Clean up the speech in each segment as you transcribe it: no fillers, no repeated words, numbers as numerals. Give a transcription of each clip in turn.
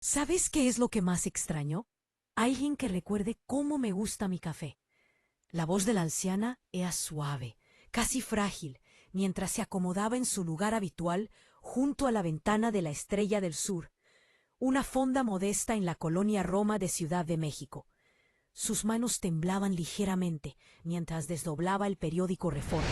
¿Sabes qué es lo que más extraño? Alguien que recuerde cómo me gusta mi café. La voz de la anciana era suave, casi frágil, mientras se acomodaba en su lugar habitual junto a la ventana de la Estrella del Sur, una fonda modesta en la colonia Roma de Ciudad de México. Sus manos temblaban ligeramente mientras desdoblaba el periódico Reforma,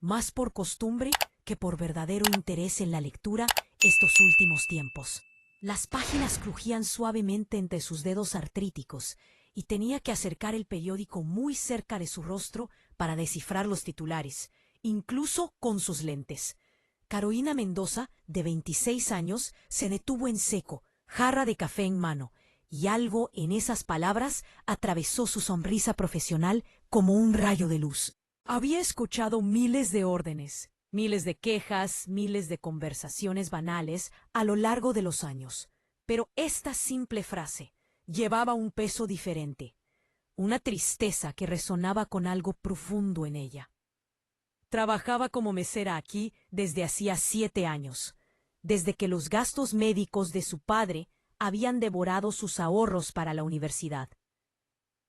más por costumbre que por verdadero interés en la lectura estos últimos tiempos. Las páginas crujían suavemente entre sus dedos artríticos y tenía que acercar el periódico muy cerca de su rostro para descifrar los titulares, incluso con sus lentes. Carolina Mendoza, de 26 años, se detuvo en seco, jarra de café en mano, y algo en esas palabras atravesó su sonrisa profesional como un rayo de luz. Había escuchado miles de órdenes, miles de quejas, miles de conversaciones banales a lo largo de los años, pero esta simple frase llevaba un peso diferente, una tristeza que resonaba con algo profundo en ella. Trabajaba como mesera aquí desde hacía 7 años, desde que los gastos médicos de su padre habían devorado sus ahorros para la universidad.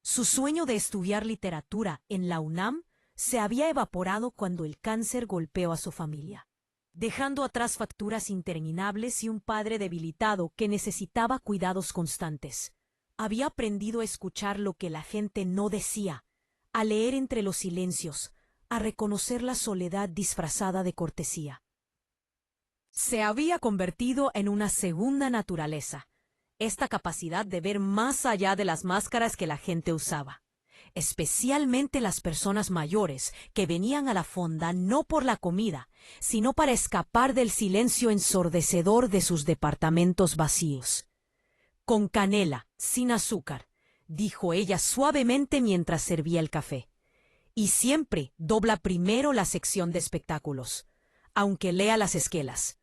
Su sueño de estudiar literatura en la UNAM se había evaporado cuando el cáncer golpeó a su familia, dejando atrás facturas interminables y un padre debilitado que necesitaba cuidados constantes. Había aprendido a escuchar lo que la gente no decía, a leer entre los silencios, a reconocer la soledad disfrazada de cortesía. Se había convertido en una segunda naturaleza, esta capacidad de ver más allá de las máscaras que la gente usaba, especialmente las personas mayores que venían a la fonda no por la comida, sino para escapar del silencio ensordecedor de sus departamentos vacíos. Con canela, sin azúcar, dijo ella suavemente mientras servía el café. Y siempre dobla primero la sección de espectáculos, aunque lea las esquelas.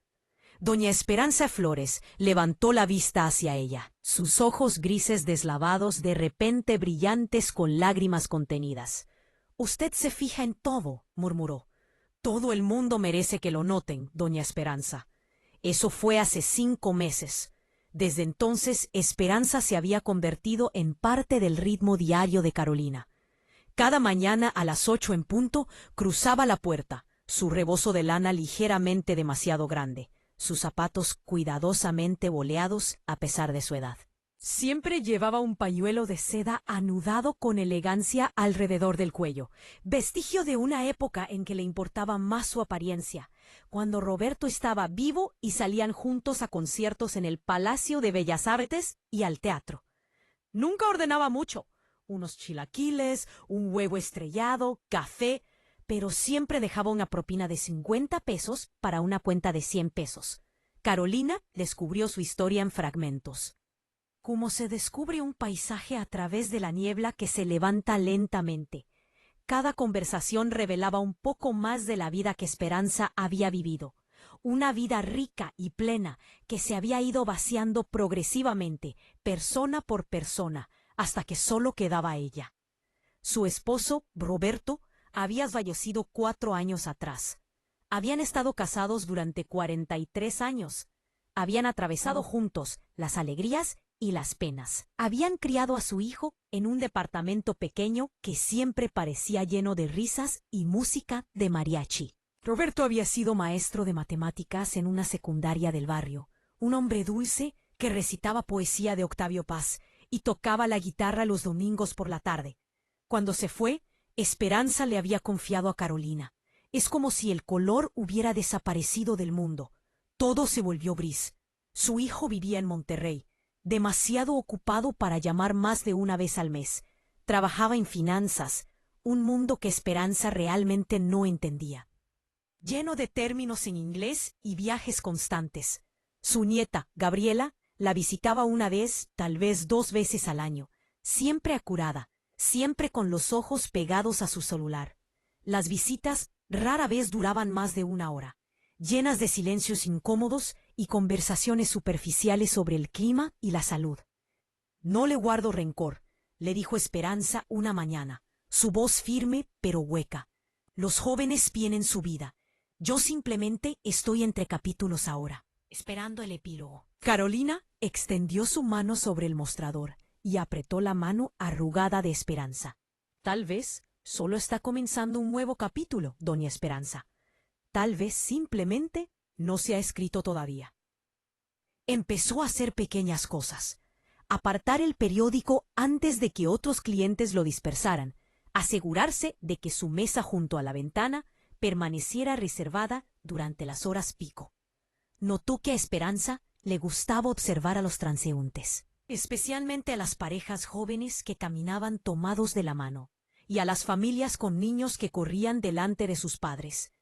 Doña Esperanza Flores levantó la vista hacia ella, sus ojos grises deslavados de repente brillantes con lágrimas contenidas. «Usted se fija en todo», murmuró. «Todo el mundo merece que lo noten, doña Esperanza». Eso fue hace 5 meses. Desde entonces, Esperanza se había convertido en parte del ritmo diario de Carolina. Cada mañana a las 8 en punto cruzaba la puerta, su rebozo de lana ligeramente demasiado grande, sus zapatos cuidadosamente boleados a pesar de su edad. Siempre llevaba un pañuelo de seda anudado con elegancia alrededor del cuello, vestigio de una época en que le importaba más su apariencia, cuando Roberto estaba vivo y salían juntos a conciertos en el Palacio de Bellas Artes y al teatro. Nunca ordenaba mucho, unos chilaquiles, un huevo estrellado, café, pero siempre dejaba una propina de 50 pesos para una cuenta de 100 pesos. Carolina descubrió su historia en fragmentos. Como se descubre un paisaje a través de la niebla que se levanta lentamente. Cada conversación revelaba un poco más de la vida que Esperanza había vivido. Una vida rica y plena que se había ido vaciando progresivamente, persona por persona, hasta que solo quedaba ella. Su esposo, Roberto, había fallecido 4 años atrás. Habían estado casados durante 43 años. Habían atravesado juntos las alegrías y las penas. Habían criado a su hijo en un departamento pequeño que siempre parecía lleno de risas y música de mariachi. Roberto había sido maestro de matemáticas en una secundaria del barrio, un hombre dulce que recitaba poesía de Octavio Paz y tocaba la guitarra los domingos por la tarde. Cuando se fue, Esperanza le había confiado a Carolina. Es como si el color hubiera desaparecido del mundo. Todo se volvió gris. Su hijo vivía en Monterrey, demasiado ocupado para llamar más de una vez al mes. Trabajaba en finanzas, un mundo que Esperanza realmente no entendía. Lleno de términos en inglés y viajes constantes. Su nieta, Gabriela, la visitaba una vez, tal vez 2 veces al año, siempre acurada, siempre con los ojos pegados a su celular. Las visitas rara vez duraban más de 1 hora, llenas de silencios incómodos y conversaciones superficiales sobre el clima y la salud. «No le guardo rencor», le dijo Esperanza una mañana, su voz firme pero hueca. «Los jóvenes tienen su vida. Yo simplemente estoy entre capítulos ahora, esperando el epílogo». Carolina Extendió su mano sobre el mostrador y apretó la mano arrugada de Esperanza. Tal vez solo está comenzando un nuevo capítulo, doña Esperanza. Tal vez simplemente no se ha escrito todavía. Empezó a hacer pequeñas cosas. Apartar el periódico antes de que otros clientes lo dispersaran. Asegurarse de que su mesa junto a la ventana permaneciera reservada durante las horas pico. Notó que a Esperanza le gustaba observar a los transeúntes, especialmente a las parejas jóvenes que caminaban tomados de la mano, y a las familias con niños que corrían delante de sus padres.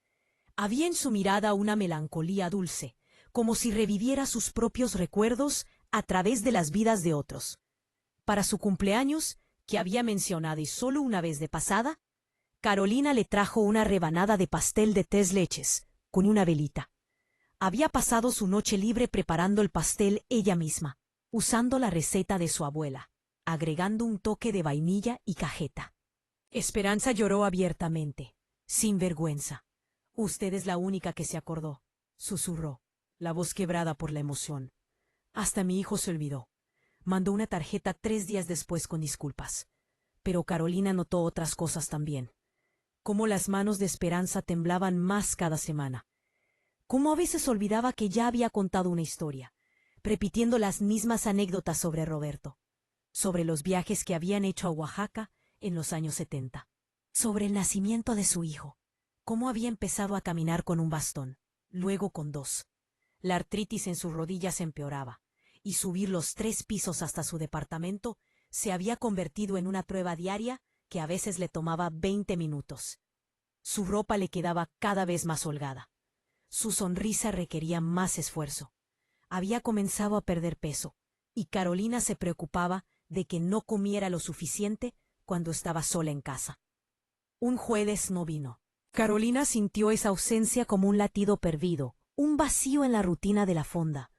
Había en su mirada una melancolía dulce, como si reviviera sus propios recuerdos a través de las vidas de otros. Para su cumpleaños, que había mencionado y solo una vez de pasada, Carolina le trajo una rebanada de pastel de 3 leches, con una velita. Había pasado su noche libre preparando el pastel ella misma, usando la receta de su abuela, agregando un toque de vainilla y cajeta. Esperanza lloró abiertamente, sin vergüenza. «Usted es la única que se acordó», susurró, la voz quebrada por la emoción. «Hasta mi hijo se olvidó. Mandó una tarjeta 3 días después con disculpas». Pero Carolina notó otras cosas también. Cómo las manos de Esperanza temblaban más cada semana. Cómo a veces olvidaba que ya había contado una historia, repitiendo las mismas anécdotas sobre Roberto, sobre los viajes que habían hecho a Oaxaca en los años 70, sobre el nacimiento de su hijo, cómo había empezado a caminar con un bastón, luego con 2. La artritis en sus rodillas empeoraba, y subir los 3 pisos hasta su departamento se había convertido en una prueba diaria que a veces le tomaba 20 minutos. Su ropa le quedaba cada vez más holgada. Su sonrisa requería más esfuerzo. Había comenzado a perder peso, y Carolina se preocupaba de que no comiera lo suficiente cuando estaba sola en casa. Un jueves no vino. Carolina sintió esa ausencia como un latido perdido, un vacío en la rutina de la fonda.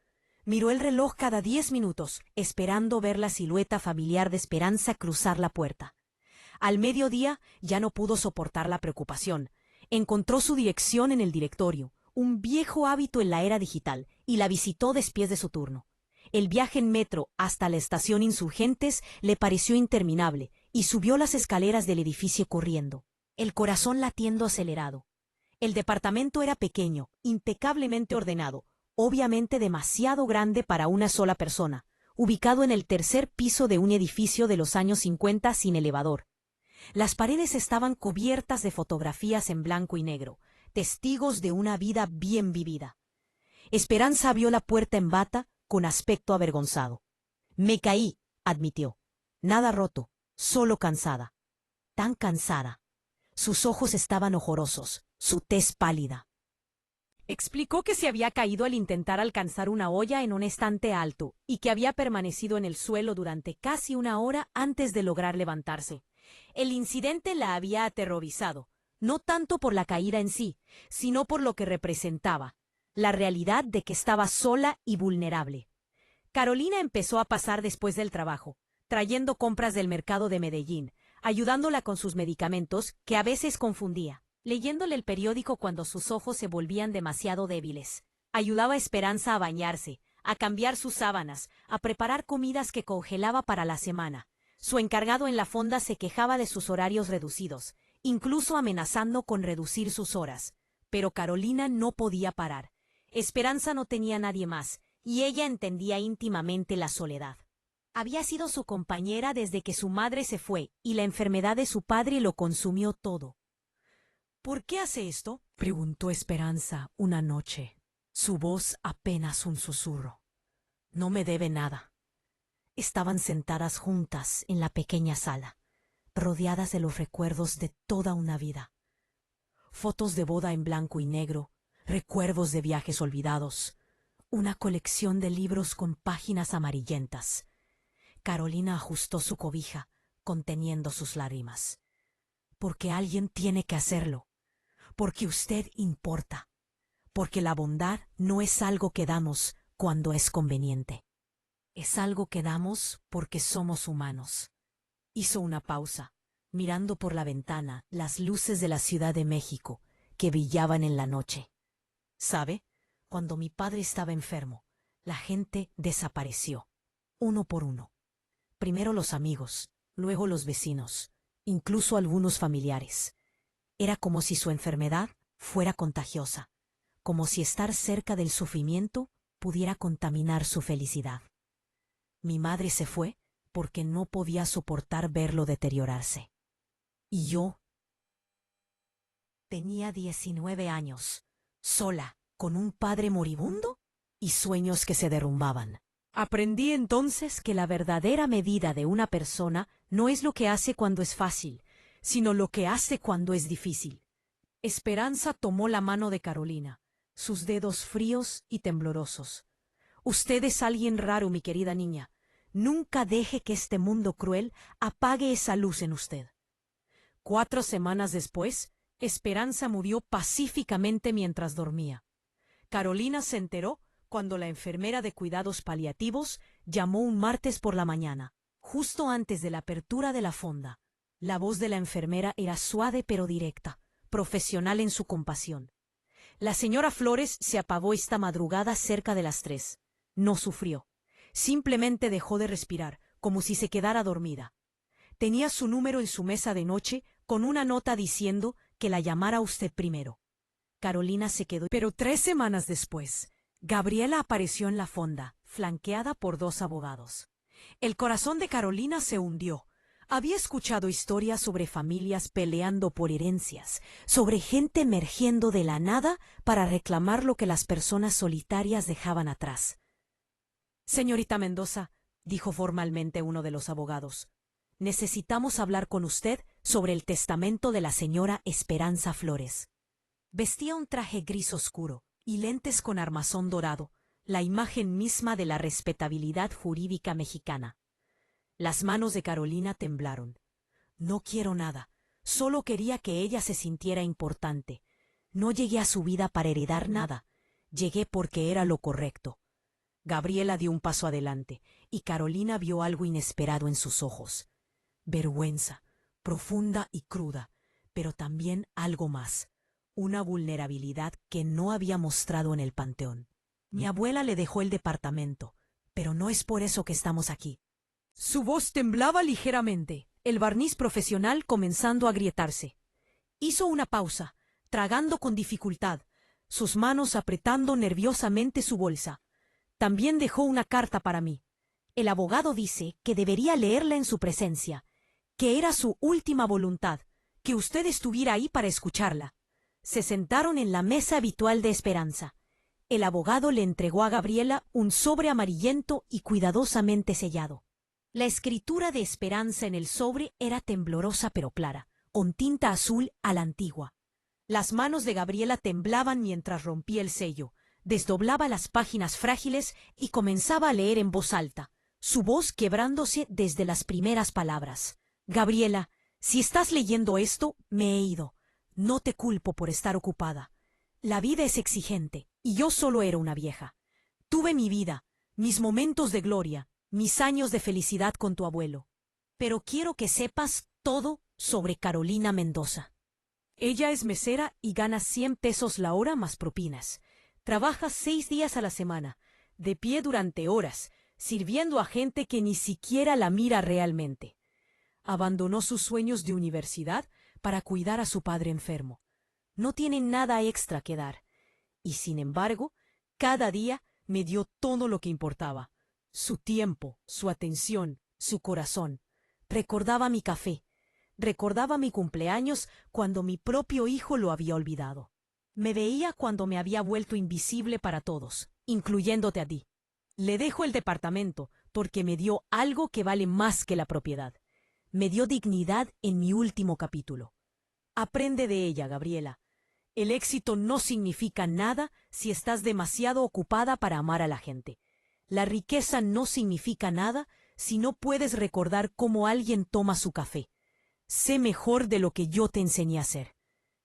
Miró el reloj cada 10 minutos, esperando ver la silueta familiar de Esperanza cruzar la puerta. Al mediodía ya no pudo soportar la preocupación. Encontró su dirección en el directorio, un viejo hábito en la era digital, y la visitó después de su turno. El viaje en metro hasta la estación Insurgentes le pareció interminable, y subió las escaleras del edificio corriendo, el corazón latiendo acelerado. El departamento era pequeño, impecablemente ordenado, obviamente demasiado grande para una sola persona, ubicado en el 3er piso de un edificio de los años 50 sin elevador. Las paredes estaban cubiertas de fotografías en blanco y negro, testigos de una vida bien vivida. Esperanza abrió la puerta en bata con aspecto avergonzado. «Me caí», admitió. «Nada roto, solo cansada». Tan cansada. Sus ojos estaban ojorosos, su tez pálida. Explicó que se había caído al intentar alcanzar una olla en un estante alto y que había permanecido en el suelo durante casi 1 hora antes de lograr levantarse. El incidente la había aterrorizado, no tanto por la caída en sí, sino por lo que representaba, la realidad de que estaba sola y vulnerable. Carolina empezó a pasar después del trabajo, trayendo compras del mercado de Medellín, ayudándola con sus medicamentos, que a veces confundía, leyéndole el periódico cuando sus ojos se volvían demasiado débiles. Ayudaba a Esperanza a bañarse, a cambiar sus sábanas, a preparar comidas que congelaba para la semana. Su encargado en la fonda se quejaba de sus horarios reducidos, incluso amenazando con reducir sus horas. Pero Carolina no podía parar. Esperanza no tenía nadie más, y ella entendía íntimamente la soledad. Había sido su compañera desde que su madre se fue, y la enfermedad de su padre lo consumió todo. «¿Por qué hace esto?», preguntó Esperanza una noche, su voz apenas un susurro. «No me debe nada». Estaban sentadas juntas en la pequeña sala, rodeadas de los recuerdos de toda una vida. Fotos de boda en blanco y negro, recuerdos de viajes olvidados, una colección de libros con páginas amarillentas. Carolina ajustó su cobija, conteniendo sus lágrimas. «Porque alguien tiene que hacerlo. Porque usted importa. Porque la bondad no es algo que damos cuando es conveniente. Es algo que damos porque somos humanos». Hizo una pausa, mirando por la ventana las luces de la Ciudad de México que brillaban en la noche. «¿Sabe? Cuando mi padre estaba enfermo, La gente desapareció, uno por uno. Primero los amigos, luego los vecinos, incluso algunos familiares. Era como si su enfermedad fuera contagiosa, como si estar cerca del sufrimiento pudiera contaminar su felicidad. Mi madre se fue porque no podía soportar verlo deteriorarse. Y yo tenía 19 años, sola, con un padre moribundo y sueños que se derrumbaban. Aprendí entonces que la verdadera medida de una persona no es lo que hace cuando es fácil, sino lo que hace cuando es difícil. Esperanza tomó la mano de Carolina, sus dedos fríos y temblorosos. Usted es alguien raro, mi querida niña. Nunca deje que este mundo cruel apague esa luz en usted. 4 semanas después, Esperanza murió pacíficamente mientras dormía. Carolina se enteró cuando la enfermera de cuidados paliativos llamó un martes por la mañana, justo antes de la apertura de la fonda. La voz de la enfermera era suave pero directa, profesional en su compasión. La señora Flores se apagó esta madrugada cerca de las 3. No sufrió. Simplemente dejó de respirar, como si se quedara dormida. Tenía su número en su mesa de noche con una nota diciendo que la llamara usted primero. Carolina se quedó, pero 3 semanas después, Gabriela apareció en la fonda, flanqueada por 2 abogados. El corazón de Carolina se hundió. Había escuchado historias sobre familias peleando por herencias, sobre gente emergiendo de la nada para reclamar lo que las personas solitarias dejaban atrás. Señorita Mendoza, dijo formalmente uno de los abogados, necesitamos hablar con usted sobre el testamento de la señora Esperanza Flores. Vestía un traje gris oscuro y lentes con armazón dorado, la imagen misma de la respetabilidad jurídica mexicana. Las manos de Carolina temblaron. No quiero nada, solo quería que ella se sintiera importante. No llegué a su vida para heredar nada, llegué porque era lo correcto. Gabriela dio un paso adelante, y Carolina vio algo inesperado en sus ojos. Vergüenza, profunda y cruda, pero también algo más, una vulnerabilidad que no había mostrado en el panteón. Mi abuela le dejó el departamento, pero no es por eso que estamos aquí. Su voz temblaba ligeramente, el barniz profesional comenzando a agrietarse. Hizo una pausa, tragando con dificultad, sus manos apretando nerviosamente su bolsa. También dejó una carta para mí. El abogado dice que debería leerla en su presencia, que era su última voluntad, que usted estuviera ahí para escucharla. Se sentaron en la mesa habitual de Esperanza. El abogado le entregó a Gabriela un sobre amarillento y cuidadosamente sellado. La escritura de Esperanza en el sobre era temblorosa pero clara, con tinta azul a la antigua. Las manos de Gabriela temblaban mientras rompía el sello, desdoblaba las páginas frágiles y comenzaba a leer en voz alta, su voz quebrándose desde las primeras palabras. Gabriela, si estás leyendo esto, me he ido. No te culpo por estar ocupada. La vida es exigente, y yo solo era una vieja. Tuve mi vida, mis momentos de gloria, mis años de felicidad con tu abuelo. Pero quiero que sepas todo sobre Carolina Mendoza. Ella es mesera y gana 100 pesos la hora más propinas. Trabaja 6 días a la semana, de pie durante horas, sirviendo a gente que ni siquiera la mira realmente. Abandonó sus sueños de universidad para cuidar a su padre enfermo. No tiene nada extra que dar. Y sin embargo, cada día me dio todo lo que importaba. Su tiempo, su atención, su corazón. Recordaba mi café. Recordaba mi cumpleaños cuando mi propio hijo lo había olvidado. Me veía cuando me había vuelto invisible para todos, incluyéndote a ti. Le dejo el departamento porque me dio algo que vale más que la propiedad. Me dio dignidad en mi último capítulo. Aprende de ella, Gabriela. El éxito no significa nada si estás demasiado ocupada para amar a la gente. La riqueza no significa nada si no puedes recordar cómo alguien toma su café. Sé mejor de lo que yo te enseñé a ser.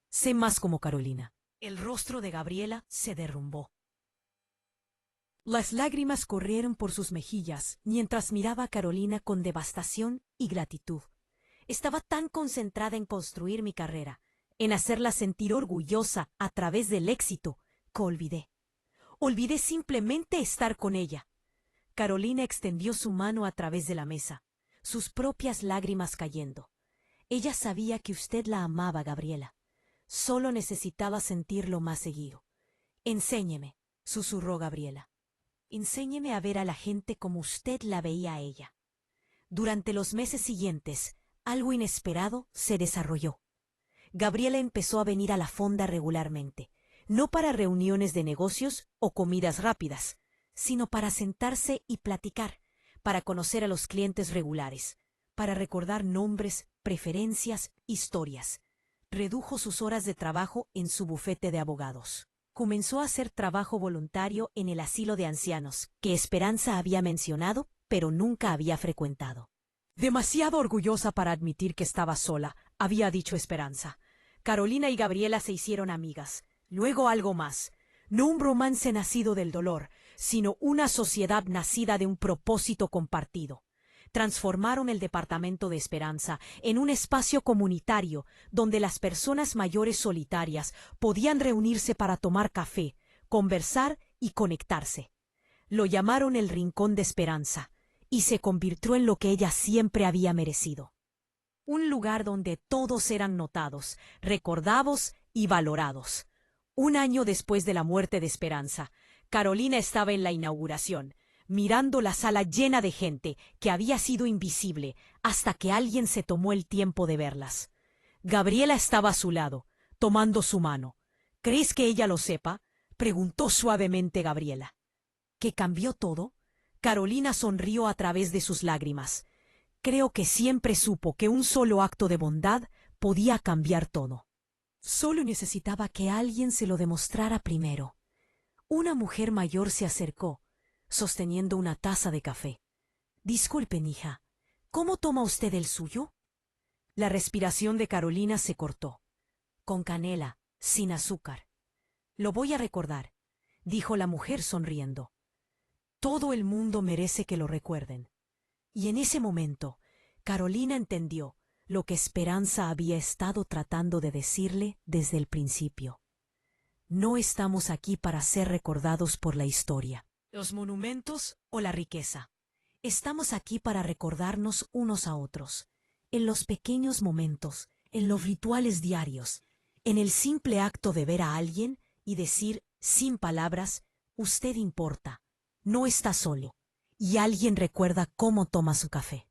Sé más como Carolina. El rostro de Gabriela se derrumbó. Las lágrimas corrieron por sus mejillas mientras miraba a Carolina con devastación y gratitud. Estaba tan concentrada en construir mi carrera, en hacerla sentir orgullosa a través del éxito, que olvidé. Olvidé simplemente estar con ella. Carolina extendió su mano a través de la mesa, sus propias lágrimas cayendo. Ella sabía que usted la amaba, Gabriela. Solo necesitaba sentirlo más seguido. Enséñeme, susurró Gabriela. Enséñeme a ver a la gente como usted la veía a ella. Durante los meses siguientes, algo inesperado se desarrolló. Gabriela empezó a venir a la fonda regularmente, no para reuniones de negocios o comidas rápidas, sino para sentarse y platicar, para conocer a los clientes regulares, para recordar nombres, preferencias, historias. Redujo sus horas de trabajo en su bufete de abogados. Comenzó a hacer trabajo voluntario en el asilo de ancianos, que Esperanza había mencionado, pero nunca había frecuentado. Demasiado orgullosa para admitir que estaba sola, había dicho Esperanza. Carolina y Gabriela se hicieron amigas. Luego algo más. No un romance nacido del dolor, sino una sociedad nacida de un propósito compartido. Transformaron el departamento de Esperanza en un espacio comunitario donde las personas mayores solitarias podían reunirse para tomar café, conversar y conectarse. Lo llamaron el Rincón de Esperanza, y se convirtió en lo que ella siempre había merecido. Un lugar donde todos eran notados, recordados y valorados. Un año después de la muerte de Esperanza, Carolina estaba en la inauguración, mirando la sala llena de gente que había sido invisible hasta que alguien se tomó el tiempo de verlas. Gabriela estaba a su lado, tomando su mano. ¿Crees que ella lo sepa?, preguntó suavemente Gabriela. ¿Que cambió todo? Carolina sonrió a través de sus lágrimas. Creo que siempre supo que un solo acto de bondad podía cambiar todo. Solo necesitaba que alguien se lo demostrara primero. Una mujer mayor se acercó, sosteniendo una taza de café. Disculpe, hija, ¿cómo toma usted el suyo? La respiración de Carolina se cortó. Con canela, sin azúcar. Lo voy a recordar, dijo la mujer sonriendo. Todo el mundo merece que lo recuerden. Y en ese momento, Carolina entendió lo que Esperanza había estado tratando de decirle desde el principio. No estamos aquí para ser recordados por la historia, los monumentos o la riqueza. Estamos aquí para recordarnos unos a otros, en los pequeños momentos, en los rituales diarios, en el simple acto de ver a alguien y decir, sin palabras, usted importa, no está solo, y alguien recuerda cómo toma su café.